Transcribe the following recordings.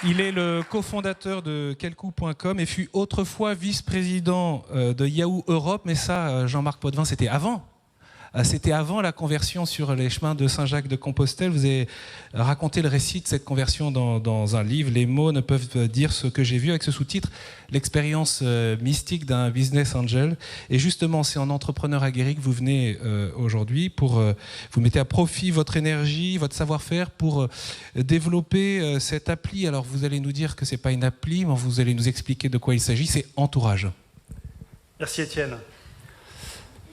Il est le cofondateur de Quelcou.com et fut autrefois vice-président de Yahoo Europe, mais ça, Jean-Marc Potvin, c'était avant. C'était avant la conversion sur les chemins de Saint-Jacques-de-Compostelle. Vous avez raconté le récit de cette conversion dans un livre. Les mots ne peuvent dire ce que j'ai vu, avec ce sous-titre, l'expérience mystique d'un business angel. Et justement, c'est en entrepreneur aguerri que vous venez aujourd'hui pour vous mettez à profit votre énergie, votre savoir-faire pour développer cette appli. Alors vous allez nous dire que c'est pas une appli, mais vous allez nous expliquer de quoi il s'agit. C'est Entourage. Merci Étienne.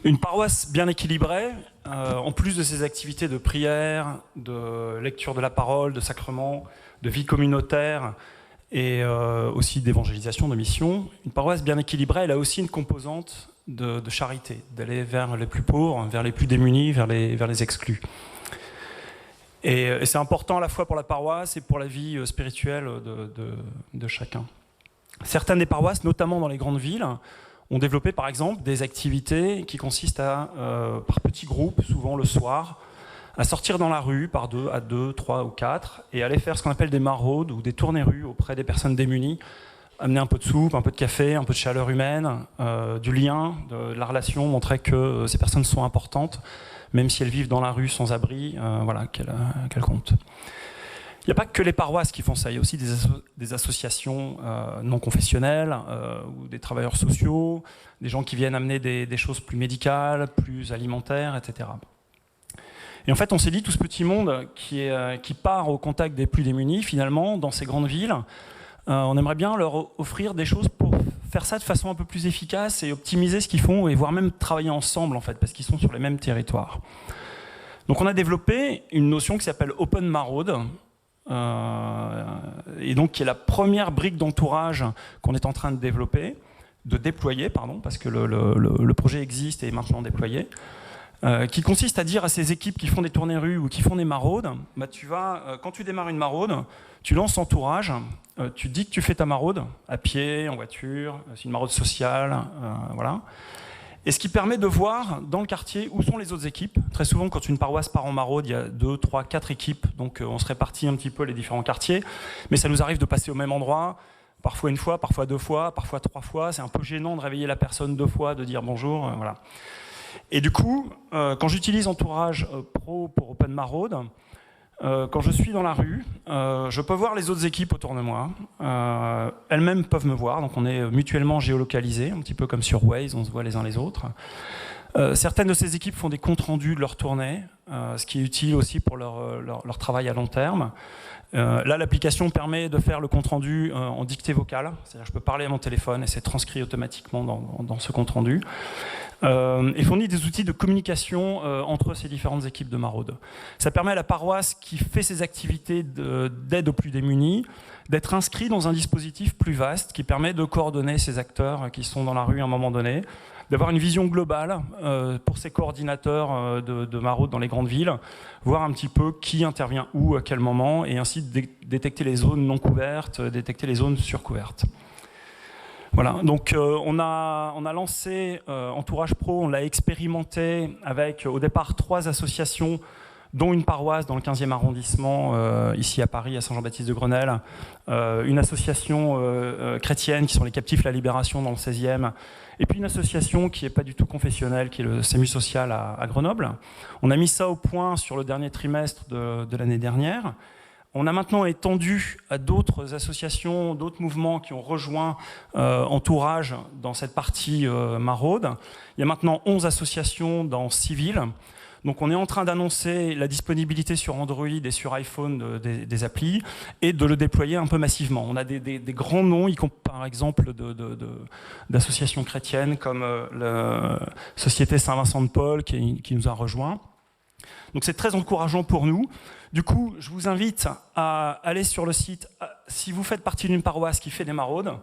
Une paroisse bien équilibrée, en plus de ses activités de prière, de lecture de la parole, de sacrement, de vie communautaire et aussi d'évangélisation, de mission, une paroisse bien équilibrée, elle a aussi une composante de charité, d'aller vers les plus pauvres, vers les plus démunis, vers les exclus. Et c'est important à la fois pour la paroisse et pour la vie spirituelle de chacun. Certaines des paroisses, notamment dans les grandes villes, ont développé par exemple des activités qui consistent à, par petits groupes, souvent le soir, à sortir dans la rue par à deux, trois ou quatre, et aller faire ce qu'on appelle des maraudes ou des tournées-rues auprès des personnes démunies, amener un peu de soupe, un peu de café, un peu de chaleur humaine, du lien, de la relation, montrer que ces personnes sont importantes, même si elles vivent dans la rue sans abri, voilà, qu'elles comptent. Il n'y a pas que les paroisses qui font ça, il y a aussi des associations non confessionnelles ou des travailleurs sociaux, des gens qui viennent amener des choses plus médicales, plus alimentaires, etc. Et en fait, on s'est dit, tout ce petit monde qui part au contact des plus démunis, finalement, dans ces grandes villes, on aimerait bien leur offrir des choses pour faire ça de façon un peu plus efficace et optimiser ce qu'ils font, et voire même travailler ensemble, en fait, parce qu'ils sont sur les mêmes territoires. Donc on a développé une notion qui s'appelle Open Maraude, et donc qui est la première brique d'entourage qu'on est en train de déployer, parce que le projet existe et est maintenant déployé, qui consiste à dire à ces équipes qui font des tournées-rues ou qui font des maraudes, bah quand tu démarres une maraude, tu lances Entourage, tu dis que tu fais ta maraude, à pied, en voiture, c'est une maraude sociale, voilà. Et ce qui permet de voir dans le quartier où sont les autres équipes. Très souvent, quand une paroisse part en maraude, il y a 2, 3, 4 équipes, donc on se répartit un petit peu les différents quartiers, mais ça nous arrive de passer au même endroit, parfois une fois, parfois 2 fois, parfois 3 fois. C'est un peu gênant de réveiller la personne 2 fois, de dire bonjour, voilà. Et du coup, quand j'utilise Entourage Pro pour Open Maraude, quand je suis dans la rue, je peux voir les autres équipes autour de moi. Elles-mêmes peuvent me voir, donc on est mutuellement géolocalisés, un petit peu comme sur Waze, on se voit les uns les autres. Certaines de ces équipes font des comptes rendus de leur tournée, ce qui est utile aussi pour leur travail à long terme. Là, l'application permet de faire le compte rendu en dictée vocale, c'est-à-dire que je peux parler à mon téléphone et c'est transcrit automatiquement dans ce compte rendu. Et fournit des outils de communication entre ces différentes équipes de maraude. Ça permet à la paroisse qui fait ses activités d'aide aux plus démunis d'être inscrit dans un dispositif plus vaste qui permet de coordonner ces acteurs qui sont dans la rue à un moment donné, d'avoir une vision globale pour ces coordinateurs de maraude dans les grandes villes, voir un petit peu qui intervient où, à quel moment, et ainsi détecter les zones non couvertes, détecter les zones surcouvertes. Voilà, donc on a lancé Entourage Pro, on l'a expérimenté avec au départ 3 associations, dont une paroisse dans le 15e arrondissement, ici à Paris, à Saint-Jean-Baptiste de Grenelle, une association chrétienne qui sont les Captifs La Libération dans le 16e, et puis une association qui n'est pas du tout confessionnelle, qui est le SAMU Social à Grenoble. On a mis ça au point sur le dernier trimestre de l'année dernière. On a maintenant étendu à d'autres associations, d'autres mouvements qui ont rejoint Entourage dans cette partie maraude. Il y a maintenant 11 associations dans 6 villes. Donc on est en train d'annoncer la disponibilité sur Android et sur iPhone des applis et de le déployer un peu massivement. On a des grands noms, par exemple d'associations chrétiennes comme la Société Saint-Vincent de Paul qui nous a rejoints. Donc c'est très encourageant pour nous. Du coup, je vous invite à aller sur le site, si vous faites partie d'une paroisse qui fait des maraudes,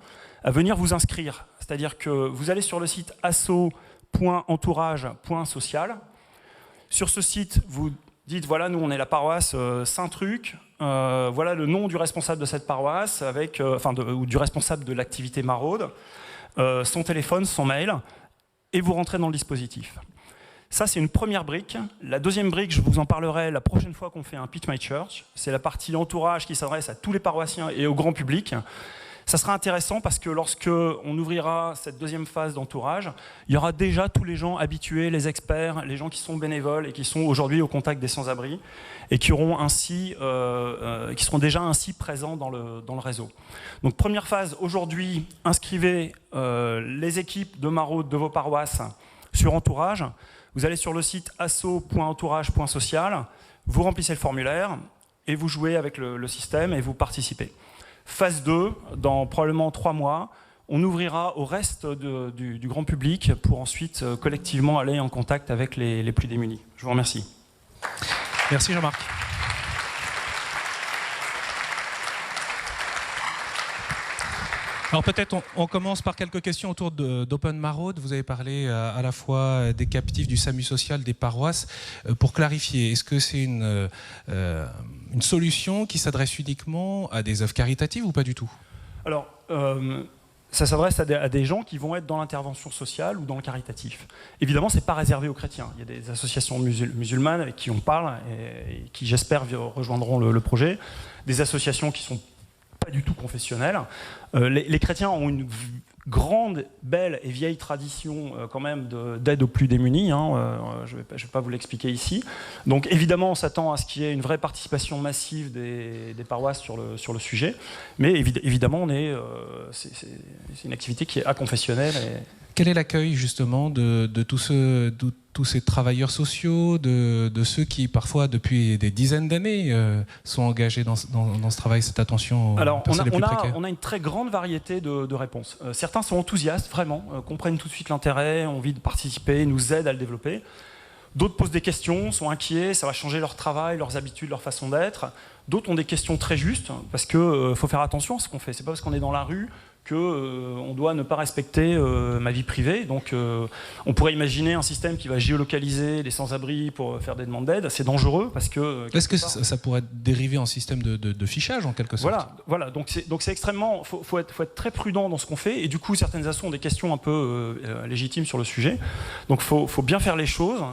à venir vous inscrire. C'est-à-dire que vous allez sur le site asso.entourage.social. Sur ce site, vous dites, voilà, nous on est la paroisse Saint-Truc, voilà le nom du responsable de cette paroisse, ou du responsable de l'activité maraude, son téléphone, son mail, et vous rentrez dans le dispositif. Ça, c'est une première brique. La deuxième brique, je vous en parlerai la prochaine fois qu'on fait un Pitch My Church. C'est la partie entourage qui s'adresse à tous les paroissiens et au grand public. Ça sera intéressant parce que lorsque on ouvrira cette deuxième phase d'entourage, il y aura déjà tous les gens habitués, les experts, les gens qui sont bénévoles et qui sont aujourd'hui au contact des sans-abri et qui seront déjà ainsi présents dans le réseau. Donc première phase, aujourd'hui, inscrivez les équipes de maraude de vos paroisses sur Entourage. Vous allez sur le site asso.entourage.social, vous remplissez le formulaire et vous jouez avec le système et vous participez. Phase 2, dans probablement 3 mois, on ouvrira au reste du grand public pour ensuite collectivement aller en contact avec les plus démunis. Je vous remercie. Merci Jean-Marc. Alors peut-être on commence par quelques questions autour d'Open Maraude. Vous avez parlé à la fois des captifs, du SAMU social, des paroisses. Pour clarifier, est-ce que c'est une solution qui s'adresse uniquement à des œuvres caritatives ou pas du tout? Alors, ça s'adresse à des gens qui vont être dans l'intervention sociale ou dans le caritatif. Évidemment, ce n'est pas réservé aux chrétiens. Il y a des associations musulmanes avec qui on parle et qui, j'espère, rejoindront le projet. Des associations qui sont pas du tout confessionnelles. Les chrétiens ont une grande, belle et vieille tradition quand même d'aide aux plus démunis. Je vais pas vous l'expliquer ici. Donc évidemment, on s'attend à ce qu'il y ait une vraie participation massive des paroisses sur le sujet. Mais évidemment, c'est une activité qui est aconfessionnelle. Quel est l'accueil justement de tous ces travailleurs sociaux, de ceux qui parfois depuis des dizaines d'années sont engagés dans ce travail, cette attention aux personnes les plus précaires? On a une très grande variété de réponses. Certains sont enthousiastes, vraiment, comprennent tout de suite l'intérêt, ont envie de participer, nous aident à le développer. D'autres posent des questions, sont inquiets, ça va changer leur travail, leurs habitudes, leur façon d'être. D'autres ont des questions très justes, parce qu'il faut faire attention à ce qu'on fait. C'est pas parce qu'on est dans la rue qu'on doit ne pas respecter ma vie privée. Donc on pourrait imaginer un système qui va géolocaliser les sans-abri pour faire des demandes d'aide. C'est dangereux parce que... Est-ce que ça pourrait dériver en système de fichage en quelque sorte? Voilà. Donc c'est extrêmement... Faut être très prudent dans ce qu'on fait. Et du coup, certaines assos ont des questions un peu légitimes sur le sujet. Donc faut bien faire les choses,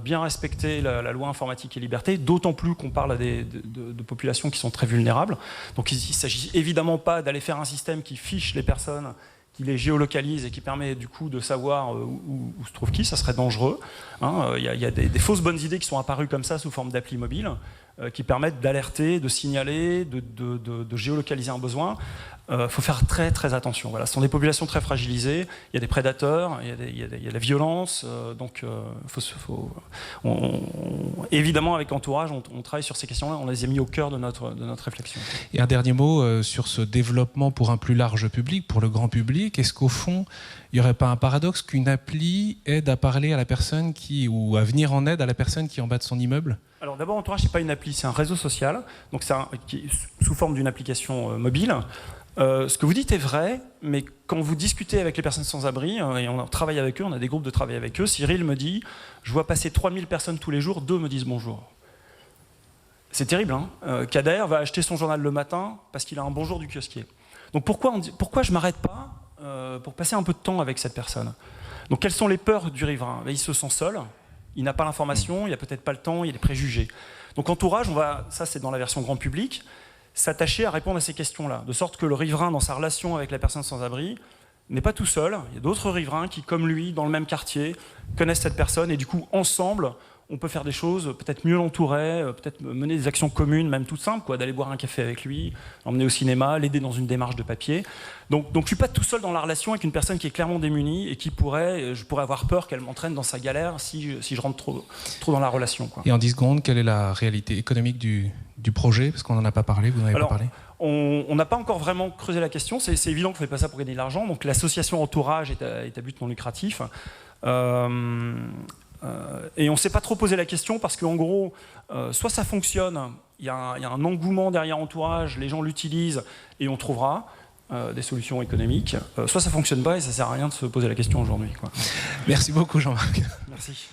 bien respecter la loi informatique et liberté, d'autant plus qu'on parle à de populations qui sont très vulnérables. Donc il ne s'agit évidemment pas d'aller faire un système qui fiche les personnes, qui les géolocalise et qui permet du coup de savoir où se trouve qui. Ça serait dangereux. Il y a des fausses bonnes idées qui sont apparues comme ça sous forme d'appli mobile qui permettent d'alerter, de signaler, de géolocaliser un besoin. Faut faire très très attention. Voilà, ce sont des populations très fragilisées. Il y a des prédateurs, il y a la violence. Évidemment, avec Entourage, on travaille sur ces questions-là. On les a mis au cœur de notre réflexion. Et un dernier mot sur ce développement pour un plus large public, pour le grand public. Est-ce qu'au fond, il n'y aurait pas un paradoxe qu'une appli aide à parler à la personne ou à venir en aide à la personne qui est en bas de son immeuble? Alors d'abord, Entourage, c'est pas une appli, c'est un réseau social. Donc qui est sous forme d'une application mobile. Ce que vous dites est vrai, mais quand vous discutez avec les personnes sans abri, et on travaille avec eux, on a des groupes de travail avec eux, Cyril me dit, je vois passer 3000 personnes tous les jours, 2 me disent bonjour. C'est terrible, hein. Kader va acheter son journal le matin parce qu'il a un bonjour du kiosquier. Donc pourquoi je ne m'arrête pas pour passer un peu de temps avec cette personne? Donc quelles sont les peurs du riverain? Il se sent seul, il n'a pas l'information, il n'a peut-être pas le temps, il y a des préjugés. Donc Entourage, ça c'est dans la version grand public, s'attacher à répondre à ces questions-là, de sorte que le riverain, dans sa relation avec la personne sans-abri, n'est pas tout seul. Il y a d'autres riverains qui, comme lui, dans le même quartier, connaissent cette personne, et du coup, ensemble, on peut faire des choses, peut-être mieux l'entourer, peut-être mener des actions communes, même toutes simples, d'aller boire un café avec lui, l'emmener au cinéma, l'aider dans une démarche de papier. Donc je ne suis pas tout seul dans la relation avec une personne qui est clairement démunie et je pourrais avoir peur qu'elle m'entraîne dans sa galère si je rentre trop dans la relation. Et en 10 secondes, quelle est la réalité économique du projet? Parce qu'on n'en a pas parlé, vous n'en avez pas parlé. On n'a pas encore vraiment creusé la question. C'est évident qu'on ne fait pas ça pour gagner de l'argent. Donc l'association Entourage est à but non lucratif. Et on ne s'est pas trop posé la question parce qu'en gros, soit ça fonctionne, il y a un engouement derrière Entourage, les gens l'utilisent et on trouvera des solutions économiques, soit ça ne fonctionne pas et ça ne sert à rien de se poser la question aujourd'hui. Merci beaucoup Jean-Marc. Merci.